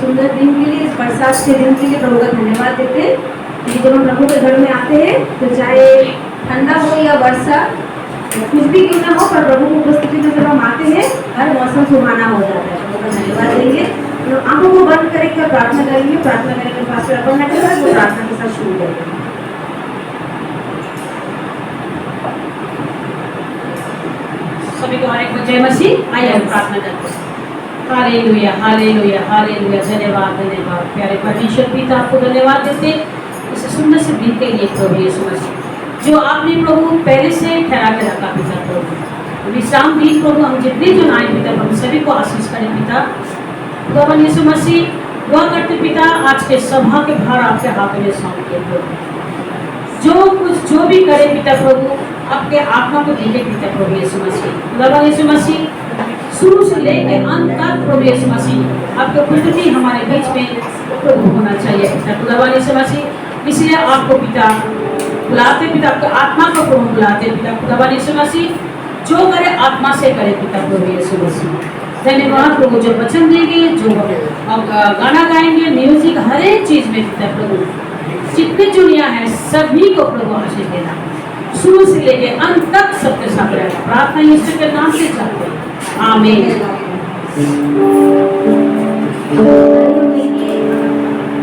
सुंदर दिन के लिए, इस बरसात के दिन के लिए प्रभु का धन्यवाद देते हैं कि जब हम प्रभु के घर में आते हैं तो चाहे ठंडा हो या वर्षा, कुछ भी क्यों ना हो, पर प्रभु की उपस्थिति में जब हम आते हैं हर मौसम सुहाना हो जाता है। प्रभु का धन्यवाद देंगे। तो आंखों को बंद करके प्रार्थना करेंगे। प्रार्थना करेंगे पास्टर अपन के साथ, वो प्रार्थना के साथ शुरू करेंगे। सभी को हमारे जय मसीह। आइए हम प्रार्थना करते हैं। Hallelujah hallelujah hallelujah. धन्यवाद धन्यवाद प्यारे परमेश्वर पिता, आपको धन्यवाद देते इस सुंदर से दिन के लिए प्रभु यीशु मसीह, जो आपने प्रभु पहले से ठहरा के रखा पिता प्रभु। विश्राम दिन प्रभु हम जितने जो आए पिता प्रभु सभी को आशीष करें पिता। प्रभु यीशु मसीह दुआ करते पिता, आज के सभा के भार आपके हाथ में सौंपते प्रभु। जो भी करे पिता प्रभु, आपके आत्मा को देंगे पिता प्रभु यीशु मसीह। प्रभु यीशु मसीह शुरू से लेकर अंत तक प्रभु यीशु मसीह आपके उपस्थिति हमारे बीच में प्रभु होना चाहिए पिता प्रभु यीशु मसीह। इसलिए आपको पिता बुलाते पिता, आपके आत्मा को प्रभु बुलाते पिता प्रभु यीशु मसीह। जो करे आत्मा से करे पिता प्रभु यीशु मसीह। धन्यवाद प्रभु, जो वचन देंगे, जो गाना गाएंगे, म्यूजिक, हर एक चीज में पिता प्रभु जितने चुनिया है सभी को प्रभु आशीष देना, शुरू से लेके अंत तक सबके साथ रहेगा। प्रार्थना यीशु के नाम से चाहते हैं, आमीन।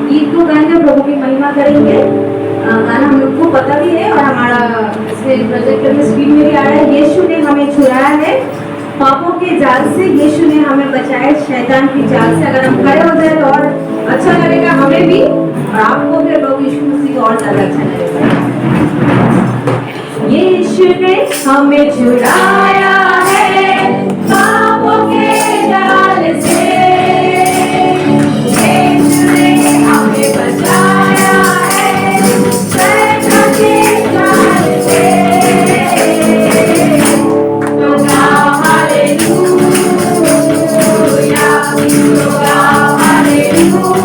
गीत को गाएंगे, प्रभु की महिमा करेंगे। गाना हम लोग को पता भी है और हमारा इसमें प्रोजेक्टर में स्क्रीन में भी आ रहा है। यीशु ने हमें छुड़ाया है पापों के जाल से, यीशु ने हमें बचाया शैतान की जाल से। अगर हम खड़े हो जाए तो और अच्छा लगेगा हमें भी, और आपको भी प्रभु यीशु मसीह को और ज्यादा अच्छा लगेगा। यीशु ने हमें छुड़ाया है पापों के जाल से, यीशु ने हमें बचाया है शैतान के जाल से। तो गाओ हालेलुया, तो गाओ हालेलुया।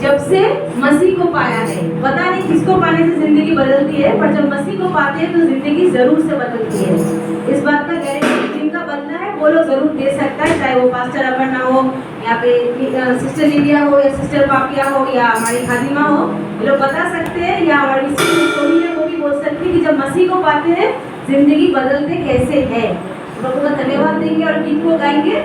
जब से मसीह को पाया है। पता नहीं किसको पाने से जिंदगी बदलती है, पर जब मसीह को पाते हैं तो जिंदगी जरूर से बदलती है। इस बात का गारंटी जिनका बदला है वो लोग जरूर दे सकता है, चाहे वो पास्टर अपर्णा हो, यहाँ पे सिस्टर लिलिया हो, या सिस्टर पापिया हो, या हमारी खादिमा हो, ये लोग बता सकते हैं, या हमारी कोई है वो भी बोल सकती है कि जब मसीह को पाते हैं जिंदगी बदलते कैसे है। प्रभु का धन्यवाद देंगे और गीत को गाएंगे।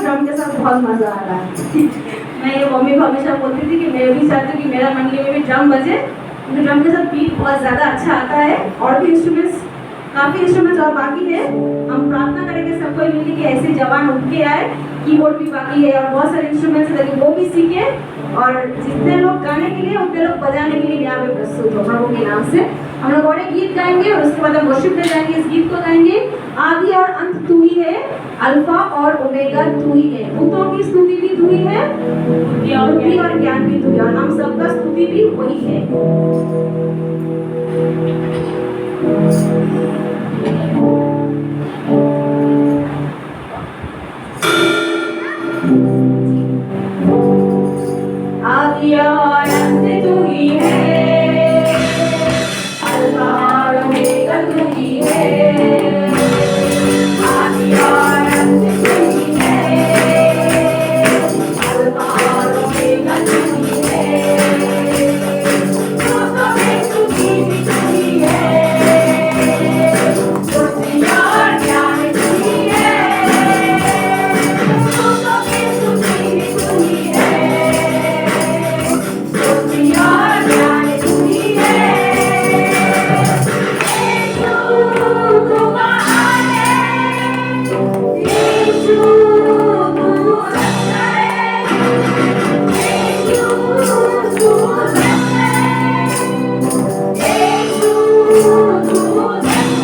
ड्रम के साथ बहुत मजा आ रहा है। मैं ये मम्मी को हमेशा बोलती थी कि मैं भी चाहती हूँ कि मेरा मंडली में भी ड्रम बजे, क्योंकि ड्रम के साथ बीट बहुत ज़्यादा अच्छा आता है। और भी इंस्ट्रूमेंट्स, काफ़ी इंस्ट्रूमेंट्स और बाकी है। हम प्रार्थना करेंगे सब कोई मिलकर कि ऐसे जवान उठ के आए। कीबोर्ड भी बाकी है और बहुत सारे इंस्ट्रूमेंट्स हैं, लेकिन वो भी सीखे। और जितने लोग गाने के लिए, उतने लोग बजाने के लिए भी यहाँ पे प्रस्तुत हो प्रभु के नाम से। हम लोग और एक गीत गाएंगे और उसके बाद हम वर्शिप में जाएंगे। इस गीत को गाएंगे, आदि और अंत तू ही है, अल्फा और ओमेगा तू ही है। भूतों की स्तुति भी तू ही है, बुद्धि और ज्ञान भी तू ही है, और हम सबका स्तुति भी वही है। आदि और अंत तू ही है, अल्फा और ओमेगा तू ही है। आदि और अंत तू ही है, अल्फा और ओमेगा तू ही है। भूतों की स्तुति भी तू ही है, बुद्धि और ज्ञान तू ही है। भूतों की स्तुति भी तू ही है, बुद्धि और ज्ञान तू ही है। यीशु तू महान है, यीशु तू सच्चा है, यीशु तू सच है, यीशु तू सच है।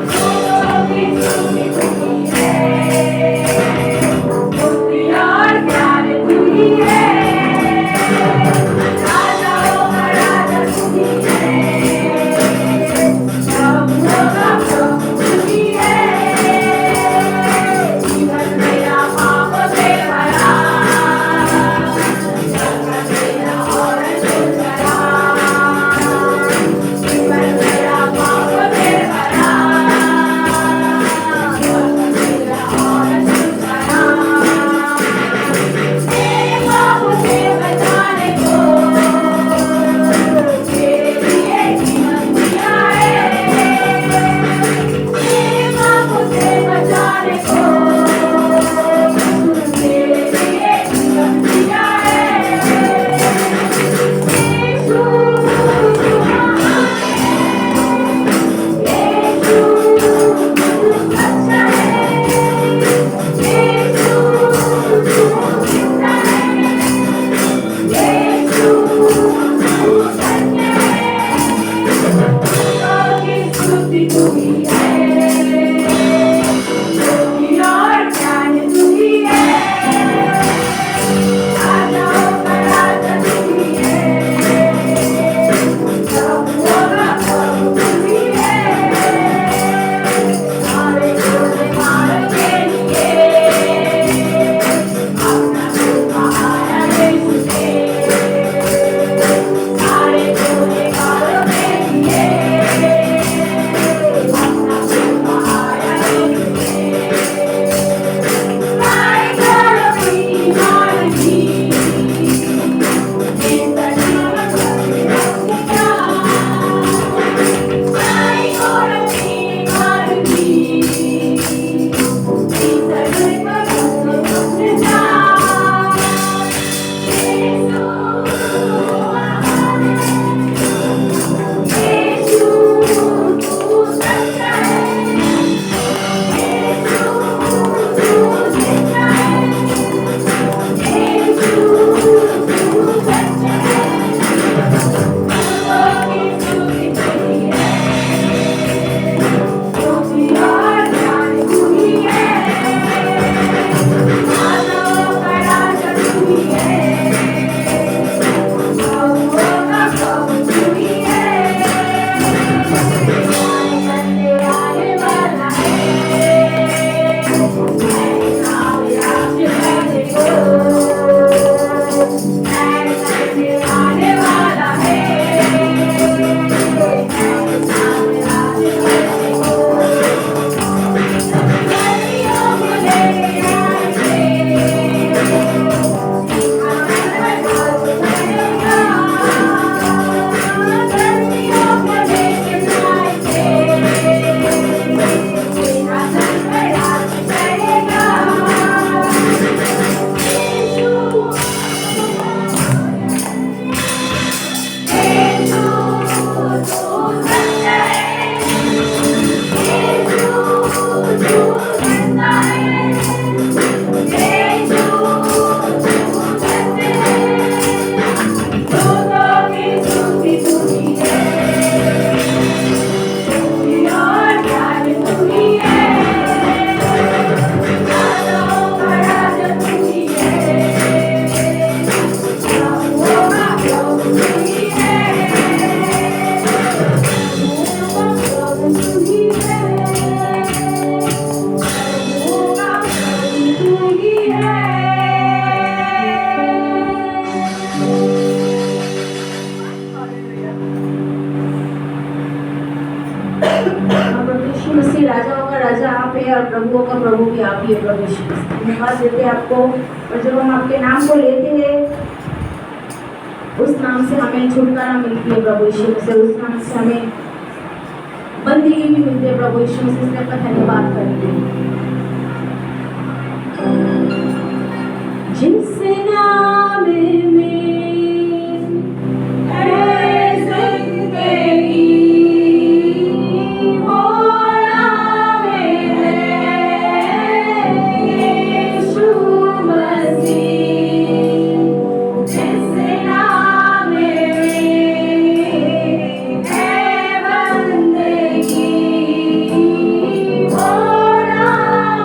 भूतों की स्तुति तू ही है, बुद्धि और ज्ञान तू ही है। राजाओं का राजा तू ही है, प्रभुओं का प्रभु तू ही है। जीवन मेरा पाप से भरा, जगत मेरा और तू करा। जीवन मेरा पाप से भरा, जगत मेरा और तू करा। तेरे पाप से बचाने को तेरे लिए जीवन दिया है। तेरे पाप से बचाने को तेरे लिए जीवन दिया है। यीशु तू महान है, यीशु तू सच्चा है, यीशु तू जिंदा है, यीशु तू सच है। भूतों की स्तुति तू ही है, बुद्धि और ज्ञान तू ही है। राजाओं का राजा तू ही है, प्रभुओं का प्रभु तू ही है। सारे जोड़े मार के लिए अपना दिल बहाया यीशु ने। सारे जोड़े मार के लिए अपना दिल बहाया यीशु ने। सारे जोड़ों की मार की, जिंदा जीवन रखा। सारे जोड़ों की मार की, जिंदा जीवन रखा। यीशु महान है, यीशु तू सच्चा है, यीशु तू जिंदा है, यीशु तू सच है। भूतों की स्तुति तू ही है, बुद्धि और ज्ञान तू ही है। मानव आप है और प्रभुओं का प्रभु भी आप ही है प्रभु यीशु मसीह। धन्यवाद देते हैं आपको, और जब हम आपके नाम को लेते हैं उस नाम से हमें छुटकारा मिलती है प्रभु यीशु मसीह, उस नाम से हमें बंदगी भी मिलती है प्रभु यीशु मसीह। इसलिए आपका धन्यवाद करते हैं। जिस नाम में है जिंदगी, वो नाम है यीशु मसीह। जिस नाम में है बंदगी, वो नाम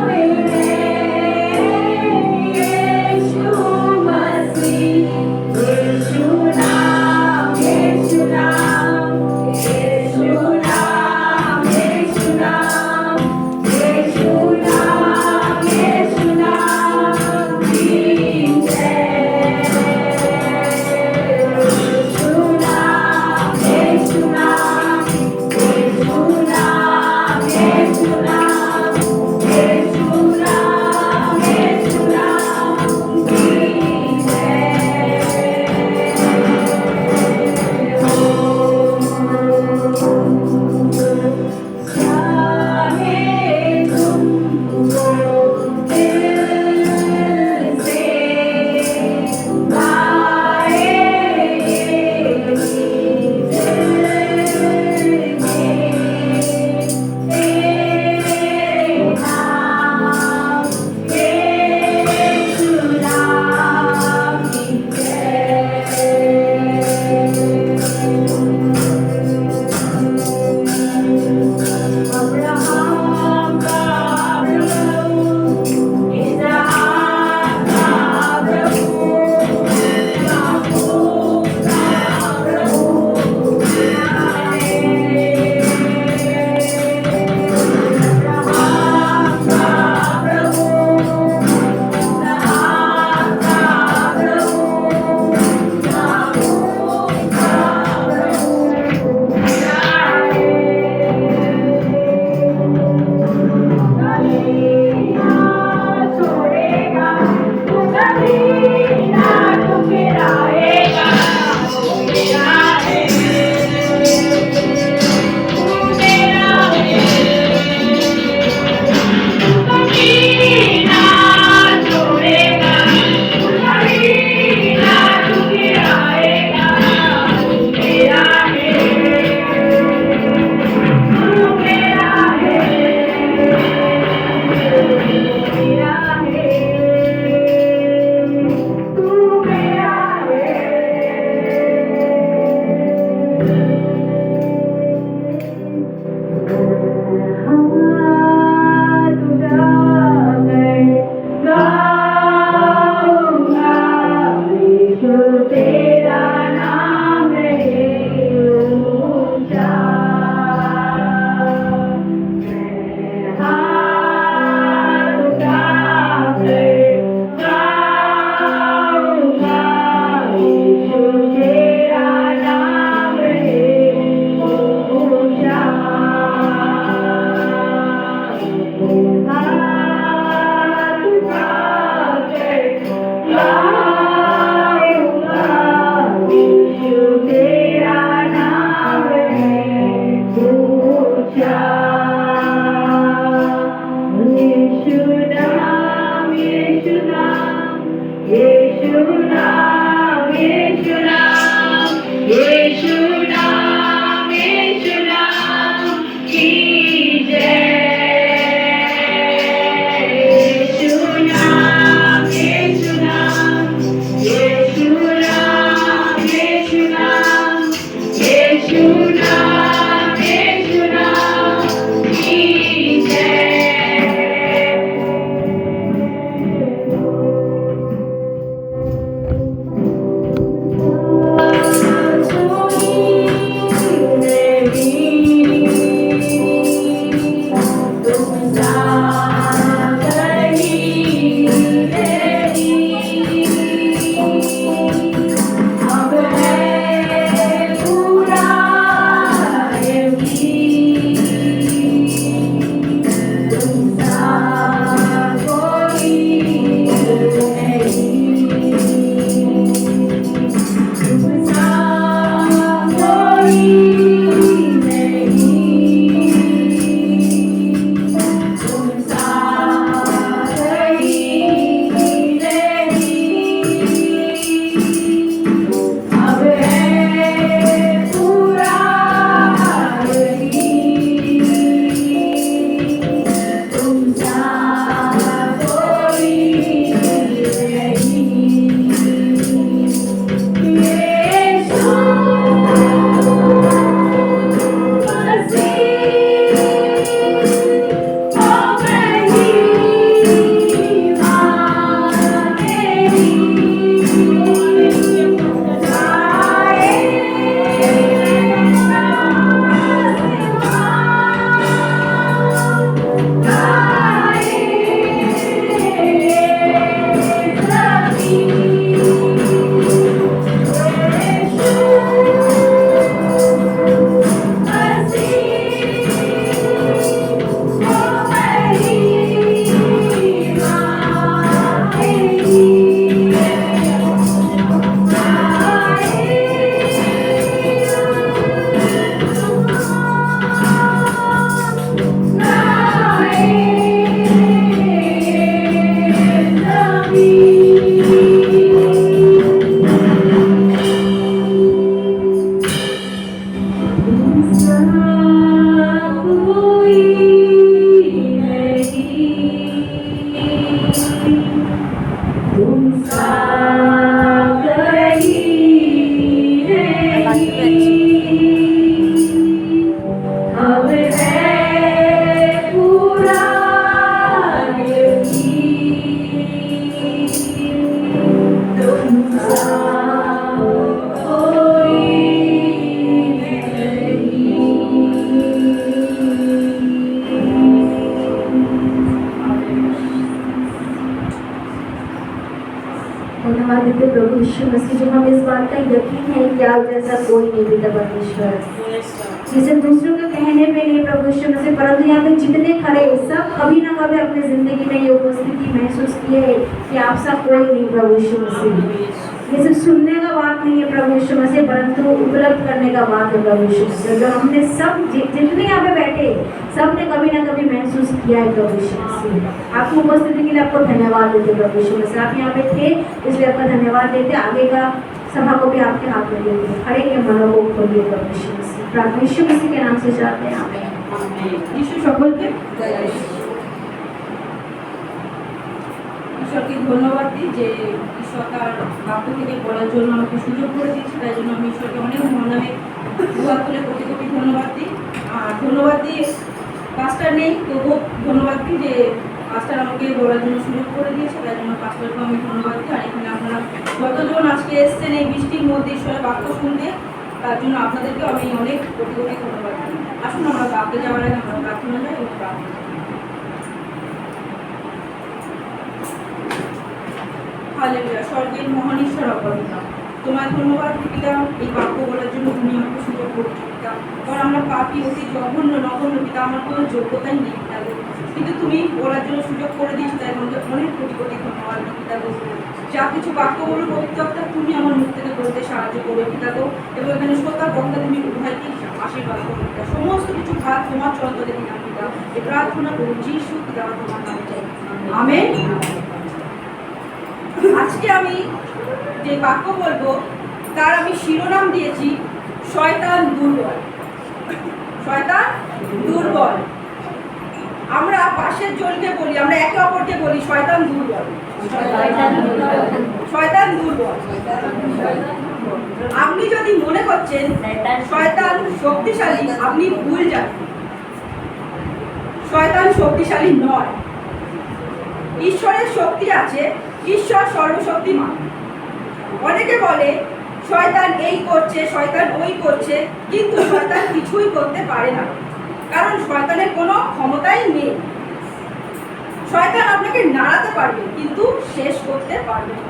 तुम साथ ही रहेगी। अब है पूरा यकीन, तुम साथ कोई धन्यवाद देते प्रभु यीशु मसीह, जो हमें इस बात का यकीन है कि आप जैसा कोई नहीं पिता परमेश्वर, जिसे दूसरों के कहने पे नहीं प्रभु यीशु मसीह, परंतु यहाँ पे जितने खड़े सब कभी ना कभी अपनी जिंदगी में ये उपस्थिति महसूस किए है कि आपसा कोई नहीं प्रभु यीशु मसीह। ये सिर्फ सुनने का बात नहीं है प्रभु यीशु मसीह, परंतु उपलब्ध करने का बात है प्रभु यीशु मसीह, जो हमने सब जितने यहाँ पे बैठे सब ने कभी ना कभी महसूस किया है प्रभु यीशु मसीह। आपकी उपस्थिति के लिए आपको धन्यवाद देते प्रभु यीशु मसीह, आप यहाँ पे थे इसलिए आपका धन्यवाद देते। आगे का सभा को भी आपके हाथ में देते, खड़े के मनों को खोलिए प्रभु यीशु मसीह, प्रार्थना यीशु मसीह के नाम से चाहते हैं, आमीन। যিশু সকলকে ঈশ্বরকে ধন্যবাদ দিই যে ঈশ্বর তার বাক্য থেকে বলার জন্য আমাকে সুযোগ করে দিয়েছে, তাই জন্য আমি ঈশ্বরকে অনেক মনে দুয়ার তুলে কোটি কোটি ধন্যবাদ দিই। আর ধন্যবাদ দিই পাস্টার নেই, তবুও ধন্যবাদ দিই যে পাস্টার আমাকে বলার জন্য সুযোগ করে দিয়েছে, তাই জন্য পাস্টারকে আমি ধন্যবাদ দিই। আর এখানে আপনারা যতজন আজকে এসছেন এই বৃষ্টির মধ্যে ঈশ্বরের বাক্য শুনতে, তার জন্য আপনাদেরকে আমি অনেক কোটি কোটি ধন্যবাদ দিই। আসুন আমরা বাক্যে যাওয়ার আগে আমরা প্রার্থনা যাই এবং প্রার্থনা করি। হালেলুয়া। স্বর্গের মহান ঈশ্বর অপরিতা, তোমার ধন্যবাদ পিতা, এই বাক্য বলার জন্য তুমি আমাকে সুযোগ করছো পিতা। কারণ আমরা পাপী, অতি জঘন্য নগণ্য পিতা, আমার কোনো যোগ্যতাই নেই পিতা, কিন্তু তুমি বলার জন্য সুযোগ করে দিয়েছো, তাই আমাদের অনেক কোটি কোটি ধন্যবাদ পিতা। যা কিছু বাক্য বলবো প্রত্যেকটা তুমি আমার মুখ থেকে বলতে সাহায্য করবে পিতা গো, এবং এখানে শ্রোতা বক্তা তুমি উভয়কেই আশীর্বাদ করো পিতা। সমস্ত কিছু ভাগ তোমার চরণে দিলাম পিতা, এই প্রার্থনা করুন যিশু পিতা তোমার নামে চাই, আমেন। আজকে আমি যে বাক্য বলবো তার আমি শিরোনাম দিয়েছি শয়তান দুর্বল। শয়তান দুর্বল। আমরা পাশের জনকে বলি, আমরা একে অপরকে বলি শয়তান দুর্বল, শয়তান দুর্বল। আপনি যদি মনে করছেন শয়তান শক্তিশালী, আপনি ভুল যাবেন। শয়তান শক্তিশালী নয়, ঈশ্বরের শক্তি আছে, ঈশ্বর সর্বশক্তিমান। অনেকে বলে শয়তান এই করছে, শয়তান ওই করছে, কিন্তু শয়তান কিছুই করতে পারে না, কারণ শয়তানের কোনো ক্ষমতাই নেই। শয়তান আপনাকে নাড়াতে পারবে কিন্তু শেষ করতে পারবে না।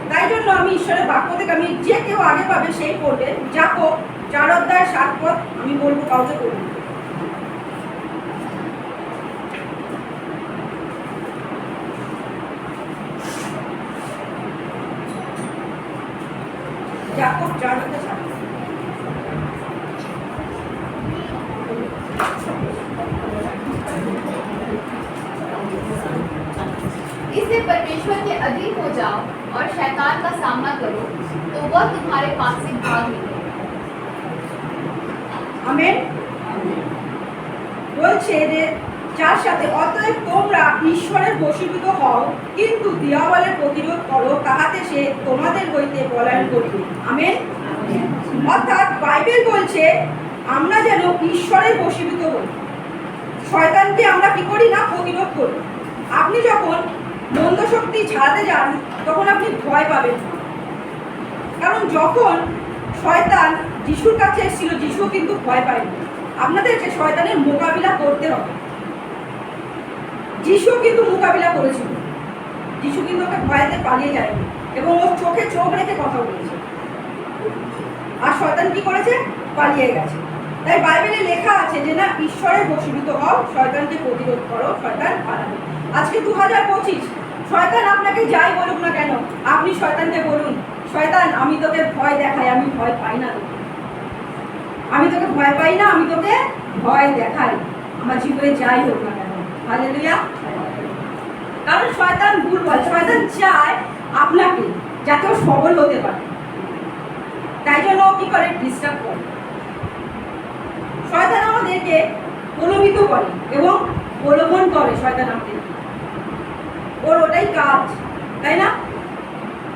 তাই জন্য আমি ঈশ্বরের বাক্য থেকে আমি যে কেউ আগে পাবে সেই পড়বে, যাকব 4:7 পদ আমি বলবো, কাউকে করবো। যাকব 4:7। इससे परमेश्वर के अधीन हो जाओ और शैतान का सामना करो, तो वह तुम्हारे पास से भाग निकलेगा। आमेन। বলছে যে 4:7, অতএব তোমরা ঈশ্বরের বশীভূত হও, কিন্তু দিয়াবলের প্রতিরোধ করো, তাহাতে সে তোমাদের হইতে পলায়ন করিবে। আমেন। অর্থাৎ বাইবেল বলছে আমরা যেন ঈশ্বরের বশীভূত হই, শয়তানকে আমরা কি করি না, প্রতিরোধ করি। আপনি যখন মন্দ শক্তি ছাড়াতে যান তখন আপনি ভয় পাবেন না, কারণ যখন শয়তান যিশুর কাছে এসেছিল যিশু কিন্তু ভয় পায়নি। আপনাদেরকে শয়তানের মোকাবিলা করতে হবে। যিশু কিন্তু মোকাবিলা করেছিল, যিশু কিন্তু ওকে ভয়তে পালিয়ে যায়নি এবং ওর চোখে চোখ রেখে কথা বলেছে, আর শয়তান কি করেছে, পালিয়ে গেছে। তাই বাইবেলে লেখা আছে যে না, ঈশ্বরের বশীভূত হও, শয়তানকে প্রতিরোধ করো, শয়তান পালাবে। আজকে 2025, শয়তান আপনাকে যাই বলুক না কেন, আপনি শয়তানকে বলুন, শয়তান আমি তোকে ভয় দেখাই, আমি ভয় পাই না তোকে, আমি তোকে ভয় পাই না, আমি তোকে ভয় দেখাই, আমার জীবনে যাই হোক না কেন। হালেলুয়া। কারণ শয়তান দুর্বল, শয়তান চায় আপনাকে যাতে ও সবল হতে পারে, তাই জন্য ও কি করে, ডিস্টার্ব করে। শয়তান আমাদেরকে প্রলোভিত করে এবং প্রলোভন করে, শয়তান আমাদের ওর ওটাই কাজ, তাই না?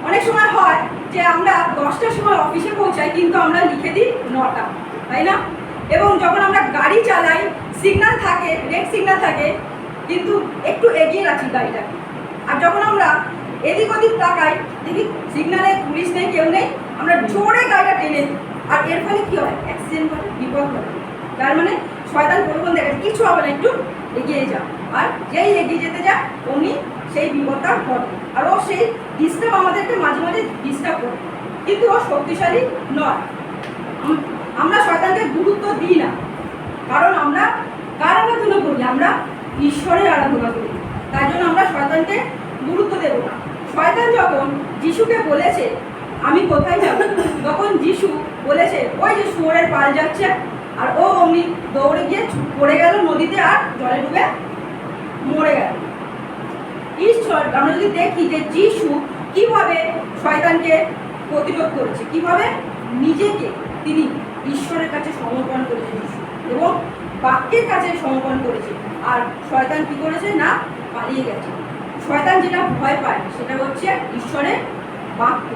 অনেক সময় হয় যে আমরা 10টার সময় অফিসে পৌঁছাই, কিন্তু আমরা লিখে দিই 9টা, তাই না? এবং যখন আমরা গাড়ি চালাই, সিগন্যাল থাকে, রেড সিগন্যাল থাকে, কিন্তু একটু এগিয়ে রাখি গাড়িটাকে। আর যখন আমরা এদিক ওদিক তাকাই, দেখি সিগন্যালে পুলিশ নেই, কেউ নেই, আমরা জোরে গাড়িটা টেনে দিই। আর এর ফলে কী হয়? অ্যাক্সিডেন্ট ঘটে, বিপদ ঘটে। তার মানে শয়তান প্রলোভন দেখাচ্ছে কিছু হবে না, একটু এগিয়ে যাও। আর যেই এগিয়ে যেতে যায় অমনি সেই বিপদটা ঘটে। আর ও সেই ডিস্টার্ব আমাদেরকে মাঝে মাঝে ডিস্টার্ব করে, কিন্তু ও শক্তিশালী নয়। আমরা শয়তানকে গুরুত্ব দিই না, কারণ আমরা কার আরাধনা করি? আমরা ঈশ্বরের আরাধনা করি। তাই জন্য আমরা শয়তানকে গুরুত্ব দেব না। শয়তান যখন যিশুকে বলেছে আমি কোথায় যাব, তখন যিশু বলেছে ওই যে শুয়োরের পাল যাচ্ছে, আর ও অমনি দৌড়ে গিয়ে পড়ে গেল নদীতে, আর জলে ডুবে মরে গেল। ঈশ্বর, আমরা যদি দেখি যে যিশু কিভাবে শয়তানকে প্রতিরোধ করেছে, কিভাবে নিজেকে তিনি ঈশ্বরের কাছে সমর্পণ করেছে যিশু, এবং বাক্যের কাছে সমর্পণ করেছে। আর শয়তান কি করেছে? না, পালিয়ে গেছে। শয়তান যেটা ভয় পায় সেটা হচ্ছে ঈশ্বরের বাক্য।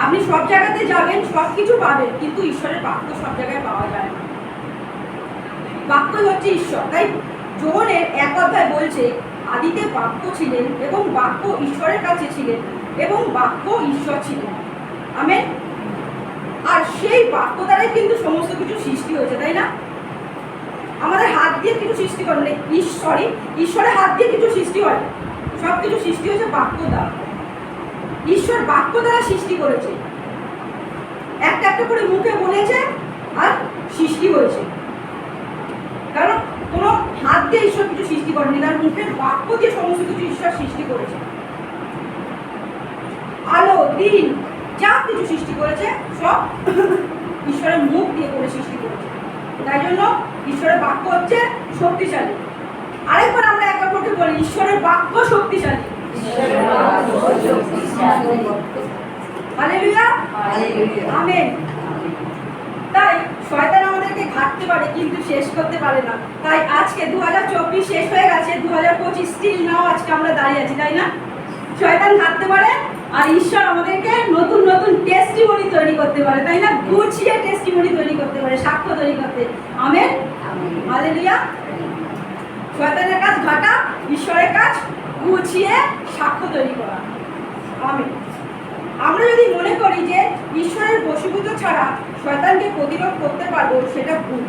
আপনি সব জায়গাতে যাবেন, সব কিছু পাবেন, কিন্তু ঈশ্বরের বাক্য সব জায়গায় পাওয়া যায় না। বাক্যই হচ্ছে ঈশ্বর। তাই যোহনের 1 অধ্যায় বলছে আদিতে বাক্য ছিলেন, এবং বাক্য ঈশ্বরের কাছে ছিলেন, এবং বাক্য ঈশ্বর ছিলেন। আমেন। আর সেই বাক্য দ্বারাই কিন্তু সমস্ত কিছু সৃষ্টি হয়েছে, তাই না? আমাদের হাত দিয়ে কিছু সৃষ্টি করে না, ঈশ্বরের হাত দিয়ে কিছু সৃষ্টি হয়। সব কিছু সৃষ্টি হয়েছে বাক্য দ্বারা। ঈশ্বর বাক্য দ্বারা সৃষ্টি করেছে, একটা একটা করে মুখে বলেছে আর সৃষ্টি হয়েছে। কারণ কোনো হাত দিয়ে ঈশ্বর কিছু সৃষ্টি করেনি, তার মুখের বাক্য দিয়ে সমস্ত কিছু ঈশ্বর সৃষ্টি করেছে। আলো, দিন, যা কিছু সৃষ্টি করেছে সব ঈশ্বরের মুখ দিয়ে করে সৃষ্টি করেছে। তাই জন্য ঈশ্বরের বাক্য হচ্ছে শক্তিশালী। আরেকবার আমরা এক অপরকে বলি ঈশ্বরের বাক্য শক্তিশালী। Hallelujah, amen. তাই শয়তান আমাদেরকে ঘাটতে পারে, কিন্তু শেষ করতে পারে না। তাই আজকে 2024 শেষ হয়ে গেছে, 2025 স্টিল নাও আজকে আমরা দাঁড়িয়ে আছি, তাই না? শয়তান ঘাটতে পারে, আর ঈশ্বর আমাদেরকে নতুন নতুন টেস্টিমনি তৈরি করতে পারে, তাই না? গুছিয়ে টেস্টিমনি তৈরি করতে পারে, সাক্ষ্য তৈরি করতে। Amen, hallelujah. শয়তানের কাজ ঘাটা, ঈশ্বরের কাজ গুছিয়ে সাক্ষ্য তৈরি করা। আমেন। আমরা যদি মনে করি যে ঈশ্বরের বশীভূত ছাড়া শয়তানকে প্রতিরোধ করতে পারবো, সেটা ভুল।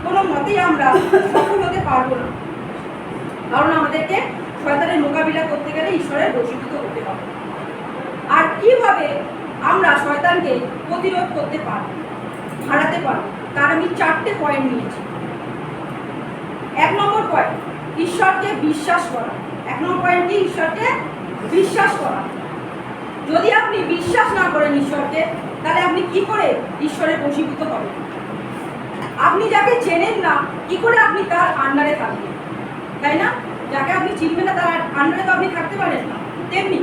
কোনো মতেই আমরা সফল হতে পারবো না, কারণ আমাদেরকে শয়তানের মোকাবিলা করতে গেলে ঈশ্বরের বশীভূত হতে হবে। আর কিভাবে আমরা শয়তানকে প্রতিরোধ করতে পারবো, হারাতে পারবো, তার আমি 4টে পয়েন্ট নিয়েছি। 1 নম্বর পয়েন্ট, ঈশ্বরকে বিশ্বাস করা। 1 নম্বর পয়েন্ট কি? ঈশ্বরকে বিশ্বাস করা। যদি আপনি বিশ্বাস না করেন ঈশ্বরকে, তাহলে আপনি কি করে ঈশ্বরের বশীভূত হবেন? আপনি যাকে চেনেন না, কি করে আপনি তার আন্ডারে থাকবেন, তাই না? যাকে আপনি চিনবেন না, তার আন্ডারে তো আপনি থাকতে পারেন না। তেমনি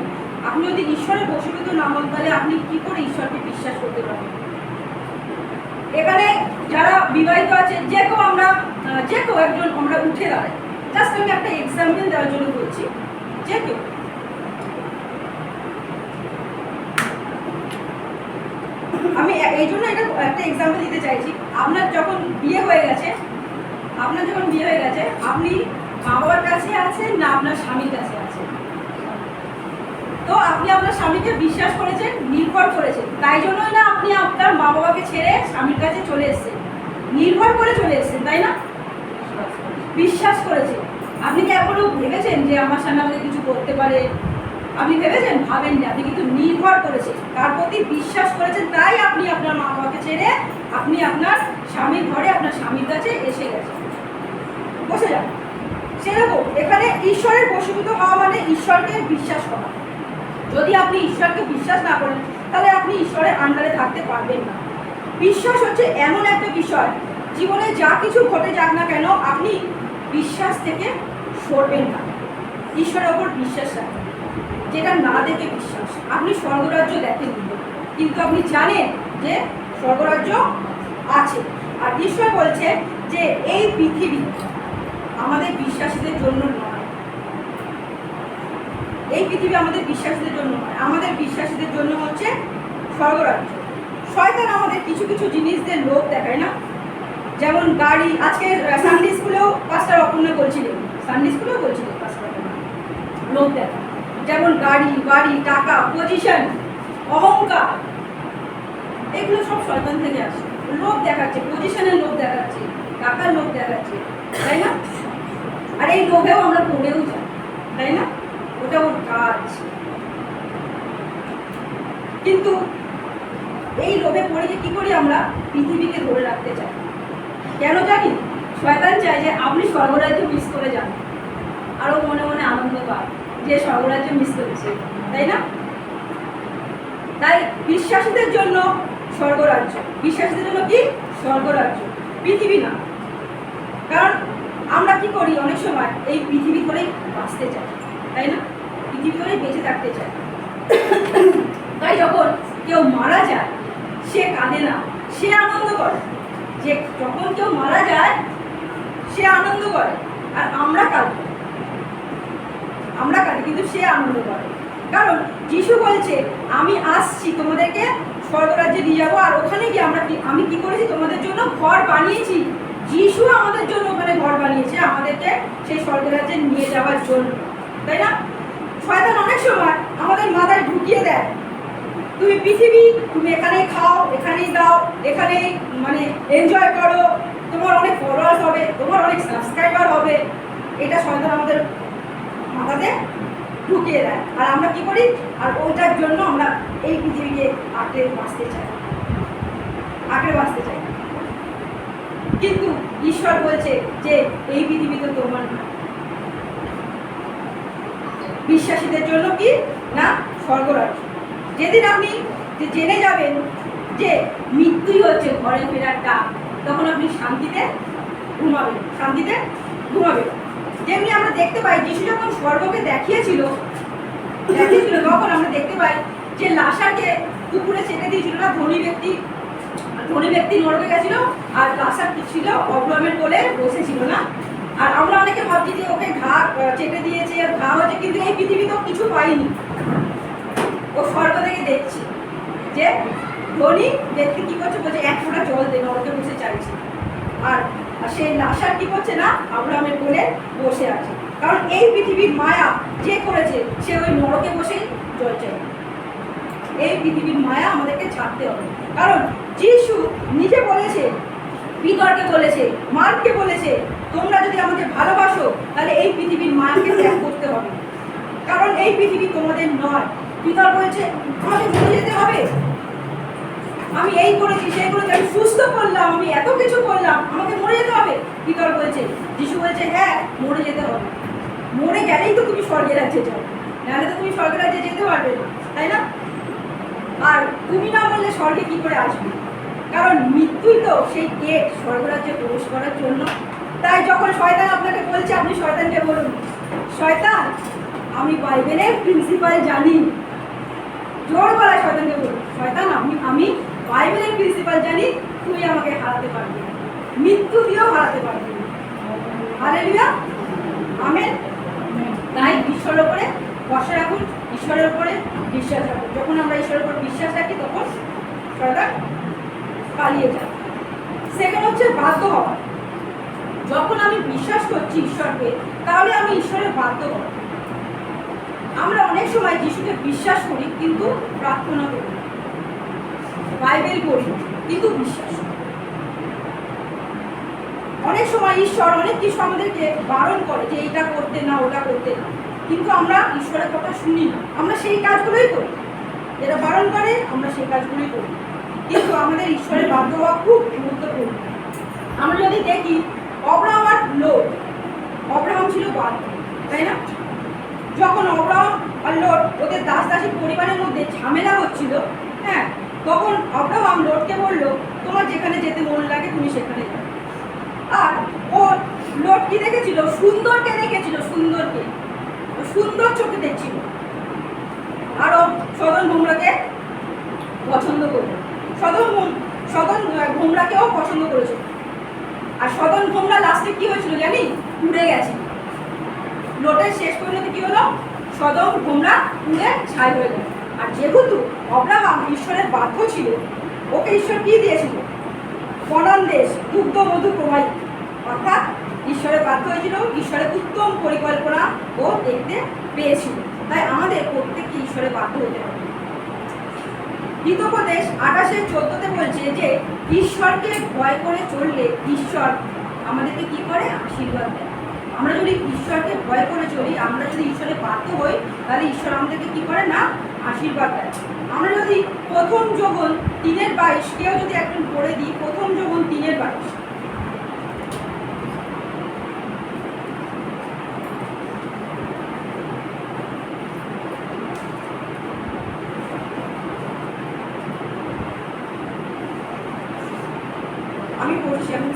আপনি যদি ঈশ্বরের বশীভূত না হন, তাহলে আপনি কি করে ঈশ্বরকে বিশ্বাস করতে পারবেন? এখানে যারা বিবাহিত আছে, যে কেউ একজন আমরা উঠে দাঁড়াই। জাস্ট আমি একটা এক্সাম্পল দেওয়ার জন্য বলছি। যে কেউ, আমি এই জন্য এটা একটা এক্সাম্পল দিতে চাইছি। আপনার যখন বিয়ে হয়ে গেছে, আপনি মা বাবার কাছে আছেন না আপনার স্বামীর কাছে আছেন? তো আপনি আপনার স্বামীকে বিশ্বাস করেছেন, নির্ভর করেছেন, তাই জন্যই না আপনি আপনার মা বাবাকে ছেড়ে স্বামীর কাছে চলে এসেছেন, নির্ভর করে চলে এসেছেন, তাই না? বিশ্বাস করেছেন। আপনি কি এখনো ভেবেছেন যে আমার স্বামী আমাকে কিছু করতে পারে? আপনি ভেবেছেন? ভাবেননি। আপনি কিন্তু নির্ভর করেছেন, তার প্রতি বিশ্বাস করেছেন, তাই আপনি আপনার মা বাবাকে ছেড়ে আপনি আপনার স্বামীর ঘরে, আপনার স্বামীর কাছে এসে গেছেন, বসে যান। সেরকম এখানে ঈশ্বরের বশীভূত হওয়া মানে ঈশ্বরকে বিশ্বাস করা। যদি আপনি ঈশ্বরকে বিশ্বাস না করেন, তাহলে আপনি ঈশ্বরের আন্ডারে থাকতে পারবেন না। বিশ্বাস হচ্ছে এমন একটা বিষয়, জীবনে যা কিছু ঘটে যাক না কেন, আপনি বিশ্বাস থেকে সরবেন না। ঈশ্বরের ওপর বিশ্বাস রাখবেন, যেটা না দেখে বিশ্বাস। আপনি স্বর্গরাজ্য দেখেননি, কিন্তু আপনি জানেন যে স্বর্গরাজ্য আছে। আর ঈশ্বর বলছে যে এই পৃথিবী আমাদের বিশ্বাসীদের জন্য নয়। এই পৃথিবী আমাদের বিশ্বাসীদের জন্য নয়, আমাদের বিশ্বাসীদের জন্য হচ্ছে স্বর্গরাজ্য। শয়তান আমাদের কিছু কিছু জিনিসদের লোভ দেখায় না, যেমন গাড়ি। আজকে সানডে স্কুলেও পাস্টার অপর্ণা বলছিলেন, পাস্টার অপর্ণা লোভ দেখা, যেমন গাড়ি, বাড়ি, টাকা, পজিশন, অহংকার, এগুলো সব শয়তান থেকে আসে। লোভ দেখাচ্ছে, পজিশনের লোভ দেখাচ্ছে, টাকার লোভ দেখাচ্ছে, তাই না? আর এই লোভেও আমরা পড়েও যাই, তাই না? ওটা ওর কাজ। কিন্তু এই লোভে পড়ে যে কি করি আমরা, পৃথিবীকে ধরে রাখতে চাই। কেন জানি? শয়তান চায় যে আপনি স্বর্গরাজ্য মিস করে যান, আরো মনে মনে আনন্দ পায় যে স্বর্গরাজ্য মিস করেছে, তাই না? তাই বিশ্বাসীদের জন্য স্বর্গরাজ্য, বিশ্বাসীদের জন্য কি স্বর্গরাজ্য, পৃথিবী না। কারণ আমরা কি করি, অনেক সময় এই পৃথিবী করেই বাঁচতে চাই, তাই না? পৃথিবী করেই বেঁচে থাকতে চাই। তাই যখন কেউ মারা যায় সে কাঁদে না, সে আনন্দ করে। যে যখন কেউ মারা যায় সে আনন্দ করে, আর আমরা কাঁদি, কিন্তু সে আনন্দ করে। কারণ যিশু বলছে আমি আসছি তোমাদেরকে স্বর্গরাজ্যে নিয়ে যাবো, আর ওখানে গিয়ে আমি কি করেছি, তোমাদের জন্য ঘর বানিয়েছি। যিশু আমাদের জন্য ওখানে ঘর বানিয়েছে, আমাদেরকে সেই স্বর্গরাজ্যে নিয়ে যাওয়ার জন্য, তাই না? শয়তান অনেক সময় আমাদের মাথায় ঢুকিয়ে দেয়, তুমি পৃথিবী, তুমি এখানেই খাও, এখানেই দাও, এখানেই মানে এনজয় করো, তোমার অনেক ফলোয়ার্স হবে, তোমার অনেক সাবস্ক্রাইবার হবে। এটা শয়তান আমাদের মাথাতে ঢুকিয়ে দেয়, আর আমরা কি করি, আর ওটার জন্য আমরা এই পৃথিবীকে আঁকড়ে বাঁচতে চাই। কিন্তু ঈশ্বর বলছে যে এই পৃথিবী তো তোমার না। বিশ্বাসীদের জন্য কি না স্বর্গরাজ্য। যেদিন আপনি জেনে যাবেন যে মৃত্যুই হচ্ছে ঘরে ফেরার ডাক, তখন আপনি শান্তিতে ঘুমাবেন। যেমনি আমরা দেখতে পাই যিশু যখন স্বর্গকে দেখিয়েছিল, তখন আমরা দেখতে পাই যে লাসারকে পুকুরে ছেড়ে দিয়েছিল না, ধনী ব্যক্তি নরকে গেছিল, আর লাসার ছিল অব্রাহামের কোলে বসেছিল না। আর আমরা অনেকে ভাবছি যে ওকে ঘা চেটে দিয়েছে, আর ঘা হয়েছে, কিন্তু এই পৃথিবী তো কিছু পাইনি। ও স্বর্গ থেকে দেখছি যে ধনী ব্যক্তি কি করছে, বলছে এক ফোঁটা জল দে, নরকে বসে চাইছে। আর সেই লাসার কি করছে না, আব্রাহামের কোলে বসে আছে। কারণ এই পৃথিবীর মায়া যে করেছে সে ওই নরকে বসেই জল চাই। এই পৃথিবীর মায়া আমাদেরকে ছাড়তে হবে। কারণ যিশু নিজে বলেছে, পিতরকে বলেছে, মার্ককে বলেছে, তোমরা যদি আমাকে ভালোবাসো তাহলে এই পৃথিবীর মায়াকে ত্যাগ করতে হবে। কারণ এই পৃথিবী তোমাদের নয়। পিতর বলছে আমাকে মরে যেতে হবে, আমি এই করেছি, সেই করেছি, আমি সুস্থ করলাম, আমি এত কিছু করলাম, আমাকে মরে যেতে হবে। পিতর বলছে, যিশু বলছে হ্যাঁ মরে যেতে হবে, মরে গেলেই তো তুমি স্বর্গের রাজ্যে যাও, নাহলে তো তুমি স্বর্গের রাজ্যে যেতে পারবে না, তাই না? আর তুমি না বললে স্বর্গে কি করে আসবে? কারণ মৃত্যুই তো সেই গেট স্বর্গরাজ্যে প্রবেশ করার জন্য। তাই যখন শয়তান আপনাকে বলছে, আপনি শয়তানকে বলুন, শয়তান আমি বাইবেলের প্রিন্সিপাল জানি। জোর গলায় শয়তানকে বলুন, শয়তান আমি বাইবেলের প্রিন্সিপাল জানি, তুই আমাকে হারাতে পারবি না, মৃত্যু দিয়েও হারাতে পারবি না। Hallelujah, amen. তাই ঈশ্বরের উপরে ভরসা রাখুন, ঈশ্বরের উপরে বিশ্বাস রাখুন। যখন আমরা ঈশ্বরের উপর বিশ্বাস রাখি তখন শয়তান পালিয়ে যায়। সেকেন্ড হচ্ছে বাধ্য হওয়া। যখন আমি বিশ্বাস করছি ঈশ্বরকে, তাহলে আমি ঈশ্বরের বাধ্য হব। আমরা অনেক সময় যিশুকে বিশ্বাস করি কিন্তু প্রার্থনা করি না, বাইবেল পড়ি কিন্তু বিশ্বাস করি। অনেক সময় ঈশ্বর অনেক কিছু আমাদেরকে বারণ করে যে এইটা করতে না, ওটা করতে না, কিন্তু আমরা ঈশ্বরের কথা শুনি না, আমরা সেই কাজগুলোই করি, যেটা বারণ করে আমরা সেই কাজগুলোই করি। কিন্তু আমাদের ঈশ্বরের বাধ্য হওয়া খুব গুরুত্বপূর্ণ। আমরা যদি দেখি অব্রাহাম আর লোট, অব্রাহাম ছিল বাধ্য, তাই না? যখন অব্রাহাম আর লোট ওদের দাসী পরিবারের মধ্যে ঝামেলা হচ্ছিল, হ্যাঁ, তখন অব্রাহাম লোটকে বললো তোমার যেখানে যেতে মন লাগে তুমি সেখানে যাও। আর ও লোট কি দেখেছিল? সুন্দরকে দেখেছিল, সুন্দর চোখে দেখছিল। আর ও সদন ভোমরাকে পছন্দ করলো, সদন ভোমরাকেও পছন্দ করেছিল। আর সদন ভোমরা লাস্টে কি হয়েছিল জানি? পুড়ে গেছে। লোটের শেষ পরিণতি কি হলো? সদম গোমরা পুড়ে ছাই হয়ে গেল। আর যেহেতু আব্রাহাম ঈশ্বরের বাধ্য ছিল, ওকে ঈশ্বর কি দিয়েছিল? কনান দেশ, দুগ্ধ মধু প্রবাহী। অর্থাৎ ঈশ্বরের বাধ্য হয়েছিল, ঈশ্বরের উত্তম পরিকল্পনা ও দেখতে পেয়েছিল। তাই আমাদের প্রত্যেককে ঈশ্বরের বাধ্য হতে হবে। হিতোপদেশ 28:14 বলছে যে ঈশ্বরকে ভয় করে চললে ঈশ্বর আমাদেরকে কি করে? আশীর্বাদ দেয়। আমরা যদি ঈশ্বরকে ভয় করে চলি, আমরা যদি ঈশ্বরে বাধ্য হই, তাহলে ঈশ্বর আমাদেরকে কি করে? না, আশীর্বাদ দেয়। আমরা যদি প্রথম যোগন 3:22, কেউ যদি একজন পড়ে দিই, প্রথম যোগন 3:22। আমি পড়ছি, আমি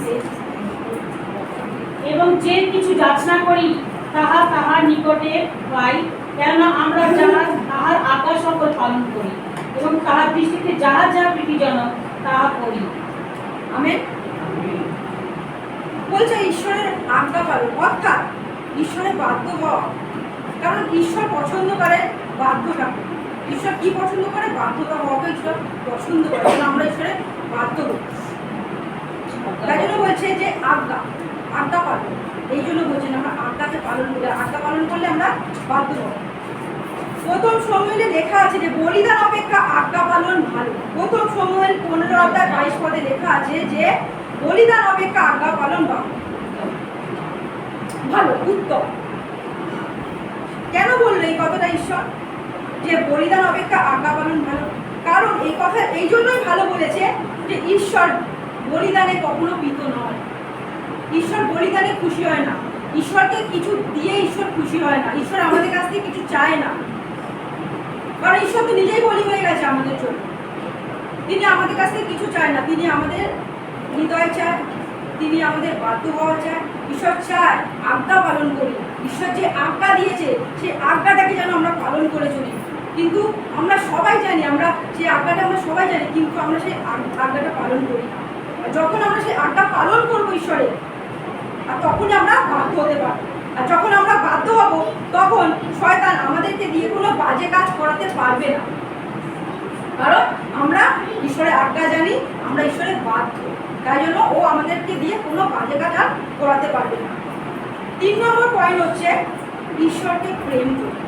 এবং যে কিছু যাচনা করি তাহা তাহার নিকটে পাই, কেননা আমরা যাহা তাহার আজ্ঞা সকল পালন করি এবং তাহার দৃষ্টিতে যাহা যাহা প্রীতিজনক তাহা করি। আমেন। বলছে ঈশ্বরের আজ্ঞা পালন, অর্থাৎ ঈশ্বরের বাধ্য হওয়া। কারণ ঈশ্বর পছন্দ করে বাধ্যটাকে। ঈশ্বর কি পছন্দ করে? বাধ্যতা হওয়াকে ঈশ্বর পছন্দ করে। কারণ আমরা ঈশ্বরের বাধ্য হই। তাই জন্য বলছে যে আজ্ঞা পালন। এই জন্য বলছেন আমরা আজ্ঞাকে পালন করি। আজ্ঞা পালন করলে আমরা বাধ্য হব। প্রথম সমুয়েলে লেখা আছে যে বলিদান অপেক্ষা আজ্ঞা পালন ভালো। প্রথম সমুয়েল 15:22 লেখা আছে যে বলিদান অপেক্ষা আজ্ঞা পালন ভালো, উত্তম। কেন বললো এই কথাটা ঈশ্বর যে বলিদান অপেক্ষা আজ্ঞা পালন ভালো? কারণ এই কথা এই জন্যই ভালো বলেছে যে ঈশ্বর বলিদানে কখনো প্রীত নয়। ঈশ্বর বলিদানে খুশি হয় না। ঈশ্বরকে কিছু দিয়ে ঈশ্বর খুশি হয় না। ঈশ্বর আমাদের কাছ থেকে কিছু চায় না। কারণ ঈশ্বর তো নিজেই বলি হয়ে গেছে আমাদের জন্য। তিনি আমাদের কাছ থেকে কিছু চায় না। তিনি আমাদের হৃদয় চায়, তিনি আমাদের বাধ্য হওয়া চায়। ঈশ্বর চায় আজ্ঞা পালন করি। ঈশ্বর যে আজ্ঞা দিয়েছে সেই আজ্ঞাটাকে যেন আমরা পালন করে চলি। কিন্তু আমরা সবাই জানি, আমরা সেই আজ্ঞাটা আমরা সবাই জানি, কিন্তু আমরা সেই আজ্ঞাটা পালন করি না। যখন আমরা সেই আজ্ঞা পালন করবো ঈশ্বরের, আর তখনই আমরা বাধ্য হতে পারবো। আর যখন আমরা বাধ্য হব, তখন শয়তান আমাদেরকে দিয়ে কোনো বাজে কাজ করাতে পারবে না। কারণ আমরা ঈশ্বরের আজ্ঞা জানি, আমরা ঈশ্বরের বাধ্য। তাই জন্য ও আমাদেরকে দিয়ে কোনো বাজে কাজ আর করাতে পারবে না। 3 নম্বর পয়েন্ট হচ্ছে ঈশ্বরকে প্রেম করা।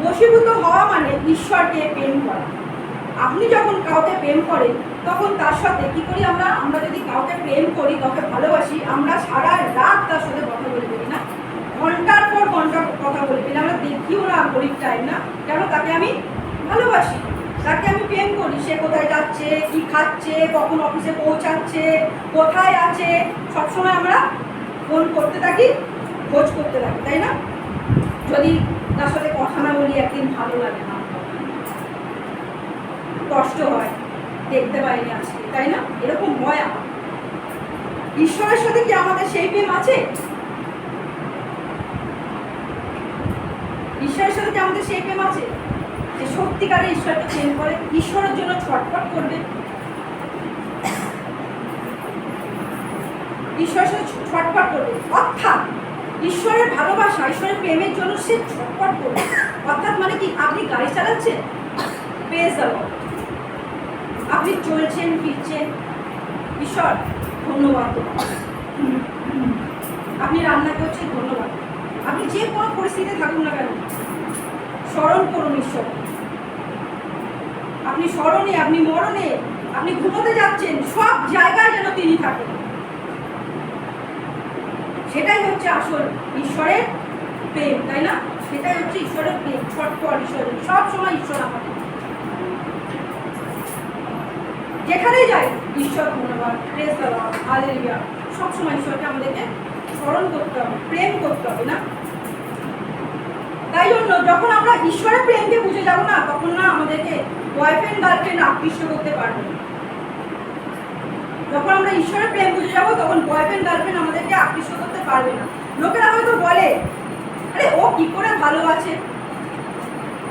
বশীভূত হওয়া মানে ঈশ্বরকে প্রেম করা। আপনি যখন কাউকে প্রেম করেন, তখন তার সাথে কি করি আমরা? আমরা যদি কাউকে প্রেম করি, কাউকে ভালোবাসি, আমরা সারা রাত তার সাথে কথা বলে ফেলি না? ঘন্টার পর ঘন্টা কথা বলে ফেলি। আমরা দেখিও না, গরিব টাইম না। কেন? তাকে আমি ভালোবাসি, তাকে আমি প্রেম করি। সে কোথায় যাচ্ছে, কি খাচ্ছে, কখন অফিসে পৌঁছাচ্ছে, কোথায় আছে, সবসময় আমরা ফোন করতে থাকি, খোঁজ করতে থাকি, তাই না? যদি তার সাথে কথা না বলি, একদিন ভালো লাগে না, কষ্ট হয়, দেখতে পাইনি আজকে, তাই না? এরকম হয় আমার। ঈশ্বরের সাথে কি আমাদের সেই প্রেম আছে? ঈশ্বরের সাথে কি আমাদের সেই প্রেম আছে যে সত্যিকারে ঈশ্বরকে প্রেম করে, ঈশ্বরের জন্য ছটফট করবে, ঈশ্বরের সাথে ছটফট করবে? অর্থাৎ ঈশ্বরের ভালোবাসা, ঈশ্বরের প্রেমের জন্য সে ছটফট করবে। অর্থাৎ মানে কি? আপনি গাড়ি চালাচ্ছেন, প্রেজ দ্য লর্ড। আপনি চলছেন ফিরছেন, ঈশ্বর ধন্যবাদ। আপনি রান্না করছেন, ধন্যবাদ। আপনি যে কোনো পরিস্থিতিতে থাকুন না কেন, স্মরণ করুন ঈশ্বর। আপনি স্মরণে, আপনি মরণে, আপনি ঘুমোতে যাচ্ছেন, সব জায়গায় যেন তিনি থাকেন। সেটাই হচ্ছে আসল ঈশ্বরের প্রেম, তাই না? সেটাই হচ্ছে ঈশ্বরের প্রেম। ছটফট ঈশ্বরের, সব সময় ঈশ্বর আমাদের, যেখানেই যাই ঈশ্বর ধন্যবাদ, প্রেজ দ্য লর্ড, হালেলুয়া। সবসময় ঈশ্বরকে আমাদেরকে স্মরণ করতে হবে, প্রেম করতে হবে, না? তাই জন্য যখন আমরা ঈশ্বরের প্রেমকে বুঝে যাব না, তখন না আমাদেরকে বয়ফ্রেন্ড গার্লফ্রেন্ড আকৃষ্ট করতে পারবে না। যখন আমরা ঈশ্বরের প্রেম বুঝে যাবো, তখন বয়ফ্রেন্ড গার্লফ্রেন্ড আমাদেরকে আকৃষ্ট করতে পারবে না। লোকেরা হয়তো বলে, আরে ও কি করে ভালো আছে,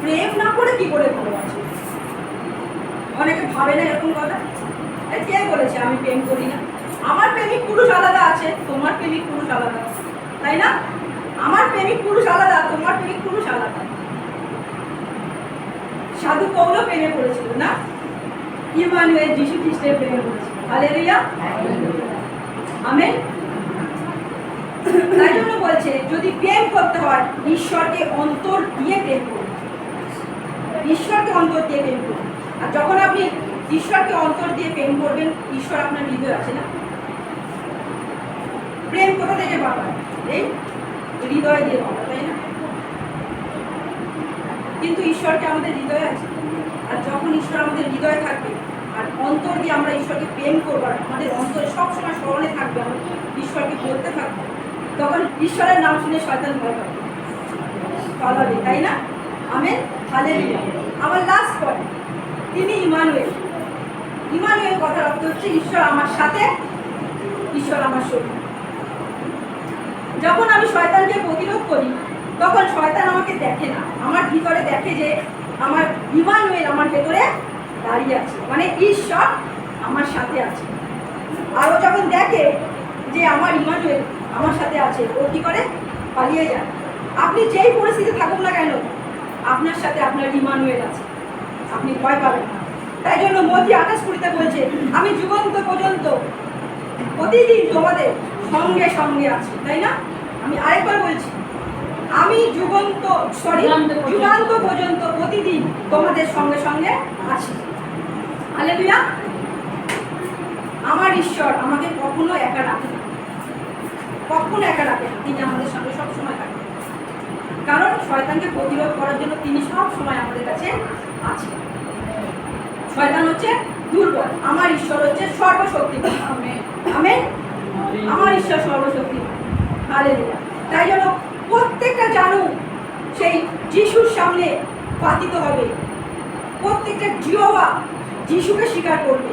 প্রেম না করে কি করে ভালো আছে? অনেকে ভাবে না এরকম কথা। কে বলেছে আমি প্রেম করি না? আমার প্রেমিক পুরুষ আলাদা আছে, তোমার প্রেমিক পুরুষ আলাদা আছে, তাই না? আমার প্রেমিক পুরুষ আলাদা, তোমার প্রেমিক পুরুষ আলাদা। পৌলও প্রেমে পড়েছিল না? ইমানুয়েল যিশু খ্রিস্টের প্রেমে পড়েছিল। Hallelujah, amen. তাই জন্য বলছে যদি প্রেম করতে হয় ঈশ্বরকে অন্তর দিয়ে প্রেম করুন, ঈশ্বরকে অন্তর দিয়ে প্রেম করুন। আর যখন আপনি ঈশ্বরকে অন্তর দিয়ে প্রেম করবেন, ঈশ্বর আপনার হৃদয় আছে না? প্রেম কোথা থেকে পাবেন? এই হৃদয় দিয়ে পাবেন, তাই না? কিন্তু ঈশ্বরকে আমাদের হৃদয়ে আছে। আর যখন ঈশ্বর আমাদের হৃদয়ে থাকবে আর অন্তর দিয়ে আমরা ঈশ্বরকে প্রেম করবো, আর আমাদের অন্তরে সবসময় স্মরণে থাকবে, আমরা ঈশ্বরকে বলতে থাকবো, তখন ঈশ্বরের নাম শুনে শয়তান ভয় পাবে, পালাবে, তাই না? Amen, hallelujah. আমার লাস্ট পয়েন্ট, তিনি ইমানুয়েল। ইমানুয়েল কথার অর্থ হচ্ছে ঈশ্বর আমার সাথে, ঈশ্বর আমার সঙ্গে। যখন আমি শয়তানকে প্রতিরোধ করি তখন শয়তান আমাকে দেখে না, আমার ভিতরে দেখে যে আমার ইমানুয়েল আমার ভেতরে দাঁড়িয়ে আছে, মানে ঈশ্বর আমার সাথে আছে। আর ও যখন দেখে যে আমার ইমানুয়েল আমার সাথে আছে, ও কি করে? পালিয়ে যায়। আপনি যেই পরিস্থিতি থাকুন না কেন, আপনার সাথে আপনার ইমানুয়েল আছে, আপনি ভয় পাবেন না। তাই জন্য মতি 28:20 বলছে, আমি যুগান্ত পর্যন্ত প্রতিদিন তোমাদের সঙ্গে সঙ্গে আছি, তাই না? আমি আরেকবার বলছি, আমি যুগান্ত পর্যন্ত প্রতিদিন তোমাদের সঙ্গে সঙ্গে আছি। হালেলুয়া। আমার ঈশ্বর আমাকে কখনো একা রাখে না, কখনো একা রাখে না, তিনি আমাদের সঙ্গে সবসময় থাকেন। কারণ শয়তানকে প্রতিরোধ করার জন্য তিনি সব সময় আমাদের কাছে আছেন। শয়তান হচ্ছে দুর্বল, আমার ঈশ্বর হচ্ছে সর্বশক্তিমান। আমেন। আমার ঈশ্বর সর্বশক্তিমান। হালেলুয়া। তাই জন্য প্রত্যেকটা জানু সেই যিশুর সামনে পাতিত হবে, প্রত্যেকটা জিহ্বা যিশুকে স্বীকার করবে।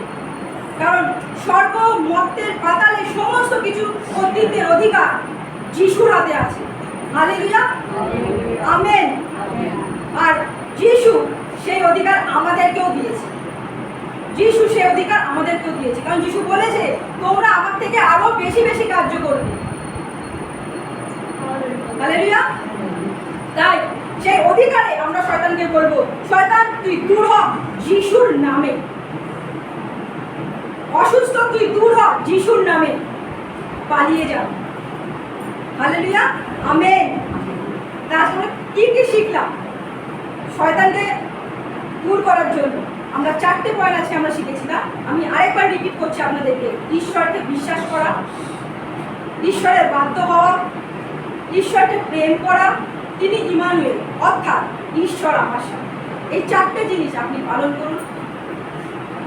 কারণ স্বর্গ, মর্তের, পাতালে সমস্ত কিছু কর্তৃত্বের অধিকার যিশুর হাতে আছে। Hallelujah, amen. আর যিশু সেই অধিকার আমাদেরকেও দিয়েছে, যিশু সেই অধিকার আমাদেরকেও দিয়েছে। কারণ যিশু বলেছে তোমরা আমার থেকে আরো বেশি বেশি কার্য করবে। হালেলুয়া। তাই সেই অধিকারে আমরা শয়তানকে বলবো, শয়তান তুই দূর হ যিশুর নামে, অসুস্থ তুই দূর হ যিশুর নামে, পালিয়ে যাও। Hallelujah, amen. তারপরে কি কি শিখলাম শয়তানকে দূর করার জন্য? আমরা 4টে পয়েন্ট আছে আমরা শিখেছিলাম। আমি আরেকবার রিপিট করছি আপনাদেরকে। ঈশ্বরকে বিশ্বাস করা, ঈশ্বরের বাধ্য হওয়া, ঈশ্বরকে প্রেম করা, তিনি ইমানুয়েল অর্থাৎ ঈশ্বর আমার সাথে। এই 4টে জিনিস আপনি পালন করুন,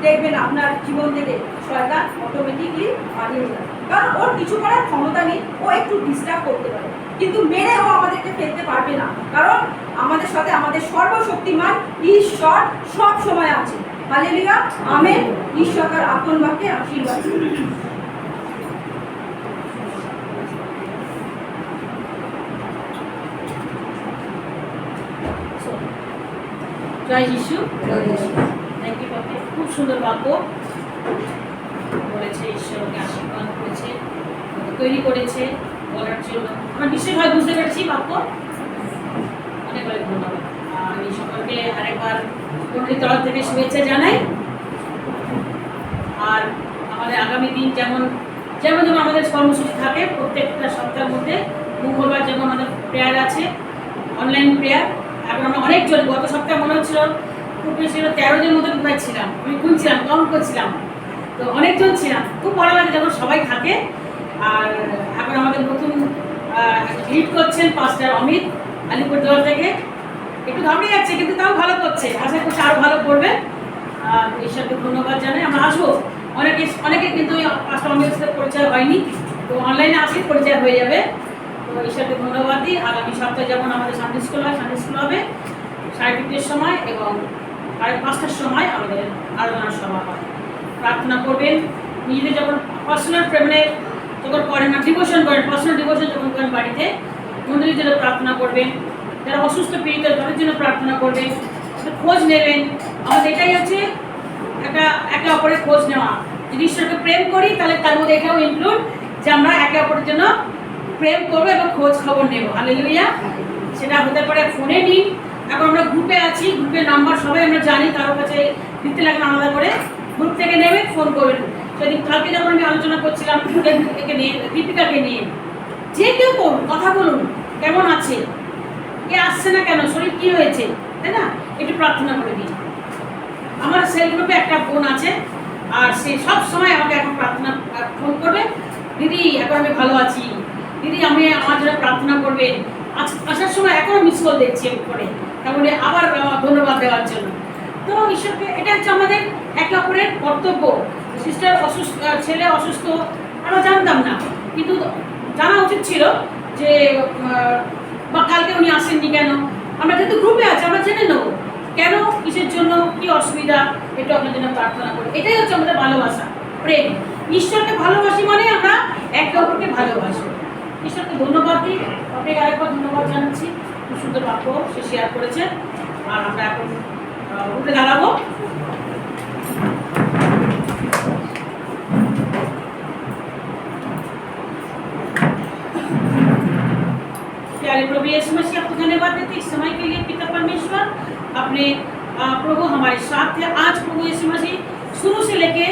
দেখবেন আপনার জীবন থেকে শয়তান অটোমেটিকলি পালিয়ে যাবে। কারণ ওর কিছু করার ক্ষমতা নেই, ও একটু ডিস্টার্ব করতে পারে, কিন্তু মেরে ও আমাদেরকে ফেলতে পারবে না। কারণ আমাদের সাথে আমাদের সর্বশক্তিমান ঈশ্বর সব সময় আছে। Hallelujah, amen. ঈশ্বর তার আপন বাক্যে আশীর্বাদ। জয় যিশু। থ্যাংক ইউ বাবা, খুব সুন্দর বাক্য বলেছে, ঈশ্বরকে আশীর্বাদ করেছে, তৈরি করেছে বলার জন্য। আমার বিশেষভাবে বুঝতে পেরেছি বাক্য। অনেক অনেক ধন্যবাদ। আমি সকলকে আরেকবার মন্দির তরফ থেকে শুভেচ্ছা জানাই। আর আমাদের আগামী দিন যেমন যেমন যেমন আমাদের কর্মসূচি থাকে, প্রত্যেকটা সপ্তাহের মধ্যে মঙ্গলবার যেমন আমাদের প্রেয়ার আছে, অনলাইন প্রেয়ার। এখন আমরা অনেকজন, গত সপ্তাহে মনে হচ্ছিল খুব বেশি 13 জন মতো প্রায় ছিলাম, আমি গুনছিলাম, কাউন্ট করছিলাম, তো অনেকজন ছিলাম। খুব ভালো লাগে যখন সবাই থাকে। আর এখন আমাদের নতুন লিড করছেন পাস্টার অমিত আলিপুরদুয়ার থেকে। একটু ঘাবড়ে যাচ্ছে কিন্তু তাও ভালো করছে, আশা করছি আরও ভালো করবে। ঈশ্বরকে ধন্যবাদ জানাই। আমরা আসবো, অনেকে কিন্তু পাস্টার অমিতের সাথে পরিচয় হয়নি, তো অনলাইনে আসলে পরিচয় হয়ে যাবে। তো ঈশ্বরকে ধন্যবাদ দিই। আগামী সপ্তাহে যেমন আমাদের সানডে স্কুল হয়, সানডে স্কুল হবে 3:30 সময়, এবং 5টার সময় আমাদের আরাধনার সভা হয়। প্রার্থনা করবেন, নিজেদের যখন পার্সোনাল মানে যখন করেন না, ডিভোশন করেন, পার্সোনাল ডিভোশন যখন করেন বাড়িতে, মন্দিরের জন্য প্রার্থনা করবেন, যারা অসুস্থ পীড়িত তাদের জন্য প্রার্থনা করবেন, খোঁজ নেবেন। আমাদের এটাই হচ্ছে একটা একে অপরের খোঁজ নেওয়া। যদি ঈশ্বরকে প্রেম করি তাহলে তার মধ্যে এটাও ইনক্লুড যে আমরা একে অপরের জন্য প্রেম করবো এবং খোঁজ খবর নেব। হালেলুয়া। সেটা হতে পারে ফোনে নিন, এখন আমরা গ্রুপে আছি, গ্রুপের নাম্বার সবাই আমরা জানি, কারোর কাছে দিতে লাগলে আলাদা করে গ্রুপ থেকে নেবে, ফোন করবেন। সেদিন কালকে যখন আমি আলোচনা করছিলাম একে নিয়ে, দীপিকাকে নিয়ে, যে কেউ করুন, কথা বলুন, কেমন আছে, কে আসছে না কেন, শরীর কি হয়েছে, তাই না, একটু প্রার্থনা করে দিন। আমার সেল গ্রুপে একটা বোন আছে, আর সে সব সময় আমাকে এখন প্রার্থনা ফোন করবে, দিদি এখন আমি ভালো আছি, দিদি আমি আমার জন্য প্রার্থনা করবে। আসার সময় এখনো মিস কল দেখছি আমি করে, তারপরে আবার ধন্যবাদ দেওয়ার জন্য। তো ঈশ্বরকে, এটা হচ্ছে আমাদের একে অপরের কর্তব্য। সিস্টার অসুস্থ, ছেলে অসুস্থ, আমরা জানতাম না, কিন্তু জানা উচিত ছিল যে বা কালকে উনি আসেননি কেন, আমরা যেহেতু গ্রুপে আছি আমরা জেনে নেবো কেন, কিসের জন্য, কি অসুবিধা, একটু আপনার জন্য প্রার্থনা করি। এটাই হচ্ছে আমাদের ভালোবাসা, প্রেম। ঈশ্বরকে ভালোবাসি মানে আমরা একে অপরকে ভালোবাসি। ঈশ্বরকে ধন্যবাদ দিই, আপনাকে আরেকবার ধন্যবাদ জানাচ্ছি, খুব সুন্দর বাক্য সে শেয়ার করেছে। আর আমরা এখন উঠে দাঁড়াবো। प्यारे प्रभु यीशु मसीह, आपको धन्यवाद देते इस समय के लिए पिता परमेश्वर। अपने प्रभु हमारे साथ थे आज, प्रभु यीशु मसीह शुरू से लेके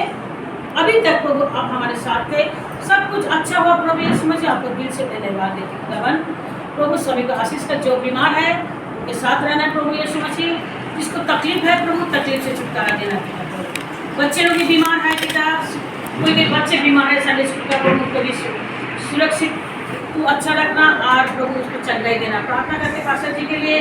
अभी तक प्रभु आप हमारे साथ थे, सब कुछ अच्छा हुआ प्रभु यीशु मसीह, आपको दिल से धन्यवाद देते खुदावन। प्रभु सभी को आशीष का, जो बीमार है उनके साथ रहना प्रभु यीशु मसीह, जिसको तकलीफ है प्रभु तकलीफ से छुटकारा देना पिता। बच्चे लोग भी बीमार है पिता, कोई भी बच्चे बीमार है संडे स्कूल का, प्रभु उनको भी सुरक्षित तू अच्छा रखना और प्रभु उसको चंगाई देना। प्रार्थना करते पास्टर जी के लिए,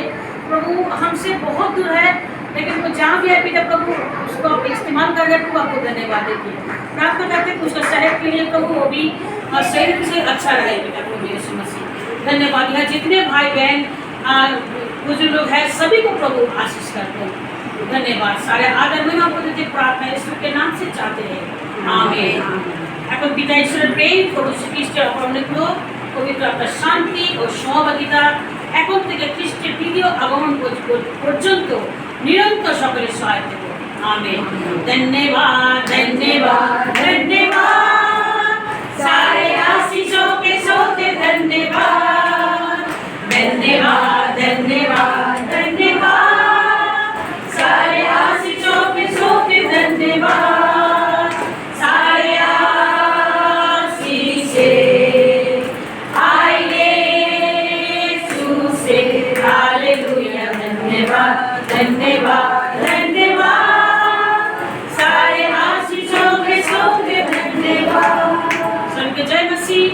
प्रभु हमसे बहुत दूर है लेकिन वो जहाँ भी है पिता प्रभु उसको आप इस्तेमाल कर रहे, प्रभु आपको धन्यवाद देती। प्रार्थना करते उसका सेहत के लिए प्रभु वो भी शरीर से अच्छा रहे पिता प्रभु यीशु मसीह। धन्यवाद है जितने भाई बहन बुजुर्ग लोग हैं सभी को प्रभु आशीष करते हैं। धन्यवाद, सारे आदर में आपको देते, प्रार्थना यीशु के नाम से चाहते हैं, आमीन। এখন পিতা ঈশ্বরের প্রেম, প্রভু খ্রিস্টের অপরাধগুলো, পবিত্র আত্মার শান্তি ও সহভাগিতা এখন থেকে খ্রিস্টের দ্বিতীয় আগমন পর্যন্ত নিরন্তর সকলের সহায় দেব, আমেন। ধন্যবাদ ধন্যবাদ ধন্যবাদ, सारे आशीषों के सोते धन्यवाद, धन्यवाद धन्यवाद धन्यवाद, सारे आशीषों के सोते धन्यवाद, सारे आशीषे आए यीशु से, हालेलुया। धन्यवाद धन्यवाद धन्यवाद, सारे आशीषों के सोते धन्यवाद। सबके जय मसीह।